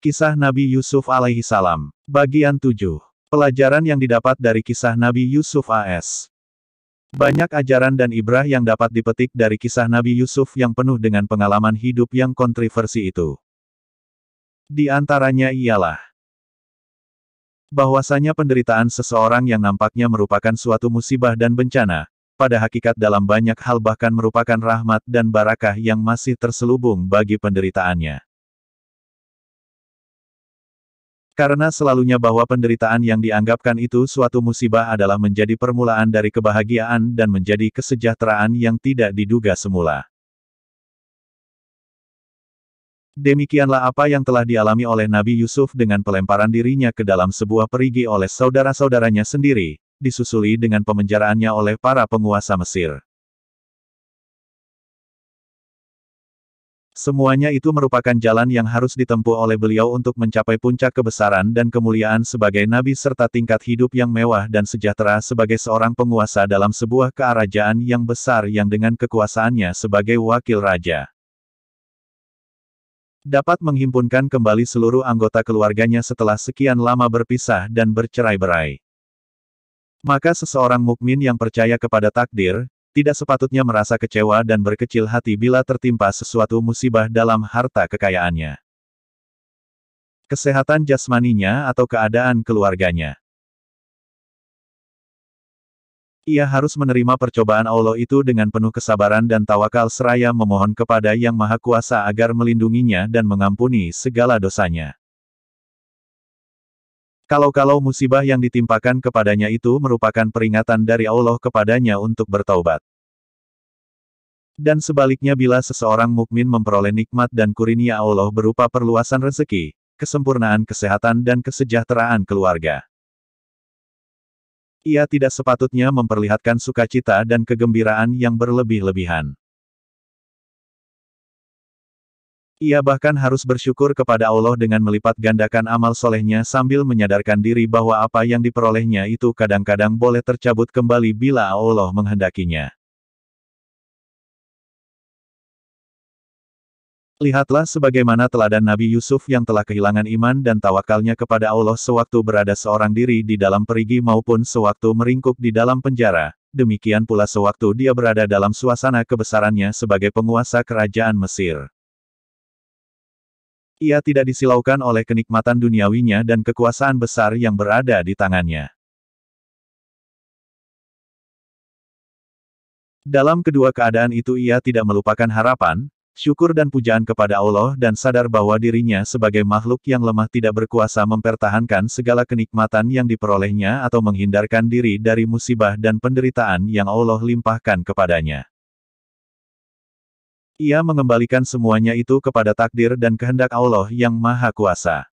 Kisah Nabi Yusuf alaihi salam. Bagian 7. Pelajaran yang didapat dari kisah Nabi Yusuf AS. Banyak ajaran dan ibrah yang dapat dipetik dari kisah Nabi Yusuf yang penuh dengan pengalaman hidup yang kontroversi itu. Di antaranya ialah bahwasanya penderitaan seseorang yang nampaknya merupakan suatu musibah dan bencana, pada hakikat dalam banyak hal bahkan merupakan rahmat dan barakah yang masih terselubung bagi penderitaannya. Karena selalunya bahwa penderitaan yang dianggapkan itu suatu musibah adalah menjadi permulaan dari kebahagiaan dan menjadi kesejahteraan yang tidak diduga semula. Demikianlah apa yang telah dialami oleh Nabi Yusuf dengan pelemparan dirinya ke dalam sebuah perigi oleh saudara-saudaranya sendiri, disusuli dengan pemenjaraannya oleh para penguasa Mesir. Semuanya itu merupakan jalan yang harus ditempuh oleh beliau untuk mencapai puncak kebesaran dan kemuliaan sebagai nabi serta tingkat hidup yang mewah dan sejahtera sebagai seorang penguasa dalam sebuah kerajaan yang besar yang dengan kekuasaannya sebagai wakil raja dapat menghimpunkan kembali seluruh anggota keluarganya setelah sekian lama berpisah dan bercerai-berai. Maka seseorang mukmin yang percaya kepada takdir, tidak sepatutnya merasa kecewa dan berkecil hati bila tertimpa sesuatu musibah dalam harta kekayaannya, kesehatan jasmaninya atau keadaan keluarganya. Ia harus menerima percobaan Allah itu dengan penuh kesabaran dan tawakal seraya memohon kepada Yang Maha Kuasa agar melindunginya dan mengampuni segala dosanya. Kalau musibah yang ditimpakan kepadanya itu merupakan peringatan dari Allah kepadanya untuk bertaubat. Dan sebaliknya bila seseorang mukmin memperoleh nikmat dan kurnia Allah berupa perluasan rezeki, kesempurnaan kesehatan dan kesejahteraan keluarga, ia tidak sepatutnya memperlihatkan sukacita dan kegembiraan yang berlebih-lebihan. Ia bahkan harus bersyukur kepada Allah dengan melipat gandakan amal solehnya sambil menyadarkan diri bahwa apa yang diperolehnya itu kadang-kadang boleh tercabut kembali bila Allah menghendakinya. Lihatlah sebagaimana teladan Nabi Yusuf yang telah kehilangan iman dan tawakalnya kepada Allah sewaktu berada seorang diri di dalam perigi maupun sewaktu meringkuk di dalam penjara, demikian pula sewaktu dia berada dalam suasana kebesarannya sebagai penguasa kerajaan Mesir. Ia tidak disilaukan oleh kenikmatan duniawinya dan kekuasaan besar yang berada di tangannya. Dalam kedua keadaan itu ia tidak melupakan harapan, syukur dan pujaan kepada Allah dan sadar bahwa dirinya sebagai makhluk yang lemah tidak berkuasa mempertahankan segala kenikmatan yang diperolehnya atau menghindarkan diri dari musibah dan penderitaan yang Allah limpahkan kepadanya. Ia mengembalikan semuanya itu kepada takdir dan kehendak Allah yang Maha Kuasa.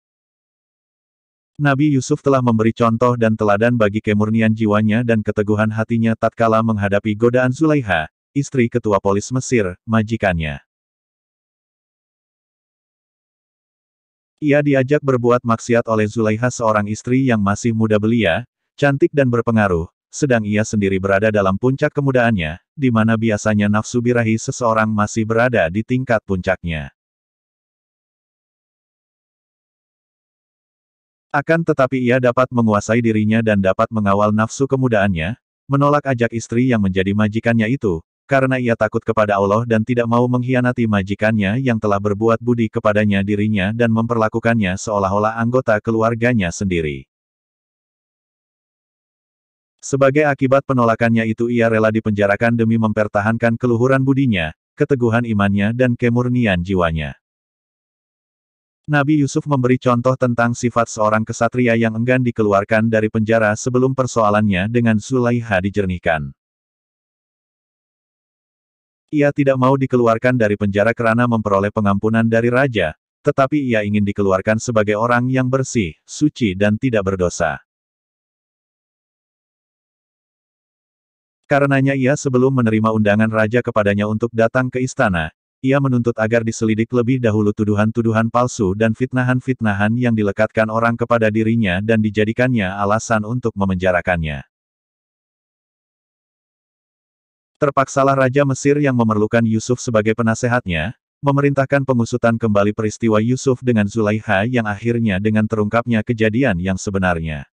Nabi Yusuf telah memberi contoh dan teladan bagi kemurnian jiwanya dan keteguhan hatinya tatkala menghadapi godaan Zulaiha, istri ketua polis Mesir, majikannya. Ia diajak berbuat maksiat oleh Zulaiha, seorang istri yang masih muda belia, cantik dan berpengaruh, sedang ia sendiri berada dalam puncak kemudaannya, di mana biasanya nafsu birahi seseorang masih berada di tingkat puncaknya. Akan tetapi ia dapat menguasai dirinya dan dapat mengawal nafsu kemudaannya, menolak ajak istri yang menjadi majikannya itu, karena ia takut kepada Allah dan tidak mau mengkhianati majikannya yang telah berbuat budi kepadanya dirinya dan memperlakukannya seolah-olah anggota keluarganya sendiri. Sebagai akibat penolakannya itu ia rela dipenjarakan demi mempertahankan keluhuran budinya, keteguhan imannya dan kemurnian jiwanya. Nabi Yusuf memberi contoh tentang sifat seorang kesatria yang enggan dikeluarkan dari penjara sebelum persoalannya dengan Zulaiha dijernihkan. Ia tidak mau dikeluarkan dari penjara karena memperoleh pengampunan dari raja, tetapi ia ingin dikeluarkan sebagai orang yang bersih, suci dan tidak berdosa. Karenanya ia sebelum menerima undangan raja kepadanya untuk datang ke istana, ia menuntut agar diselidik lebih dahulu tuduhan-tuduhan palsu dan fitnahan-fitnahan yang dilekatkan orang kepada dirinya dan dijadikannya alasan untuk memenjarakannya. Terpaksalah Raja Mesir yang memerlukan Yusuf sebagai penasehatnya, memerintahkan pengusutan kembali peristiwa Yusuf dengan Zulaikha yang akhirnya dengan terungkapnya kejadian yang sebenarnya.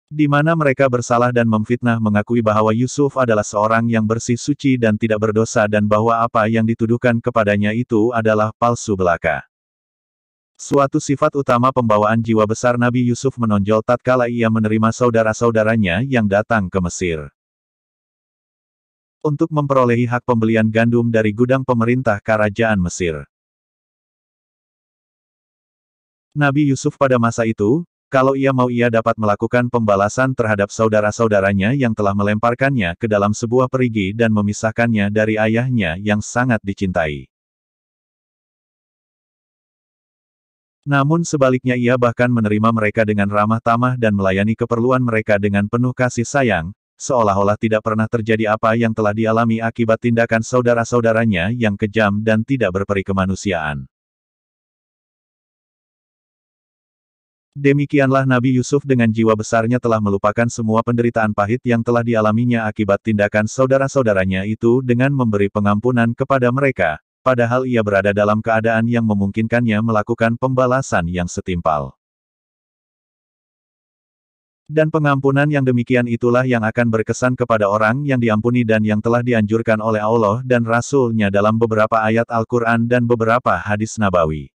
Di mana mereka bersalah dan memfitnah mengakui bahwa Yusuf adalah seorang yang bersih suci dan tidak berdosa dan bahwa apa yang dituduhkan kepadanya itu adalah palsu belaka. Suatu sifat utama pembawaan jiwa besar Nabi Yusuf menonjol tatkala ia menerima saudara-saudaranya yang datang ke Mesir untuk memperolehi hak pembelian gandum dari gudang pemerintah kerajaan Mesir. Nabi Yusuf pada masa itu, kalau ia mau ia dapat melakukan pembalasan terhadap saudara-saudaranya yang telah melemparkannya ke dalam sebuah perigi dan memisahkannya dari ayahnya yang sangat dicintai. Namun sebaliknya ia bahkan menerima mereka dengan ramah tamah dan melayani keperluan mereka dengan penuh kasih sayang, seolah-olah tidak pernah terjadi apa yang telah dialami akibat tindakan saudara-saudaranya yang kejam dan tidak berperi kemanusiaan. Demikianlah Nabi Yusuf dengan jiwa besarnya telah melupakan semua penderitaan pahit yang telah dialaminya akibat tindakan saudara-saudaranya itu dengan memberi pengampunan kepada mereka, padahal ia berada dalam keadaan yang memungkinkannya melakukan pembalasan yang setimpal. Dan pengampunan yang demikian itulah yang akan berkesan kepada orang yang diampuni dan yang telah dianjurkan oleh Allah dan Rasul-Nya dalam beberapa ayat Al-Quran dan beberapa hadis Nabawi.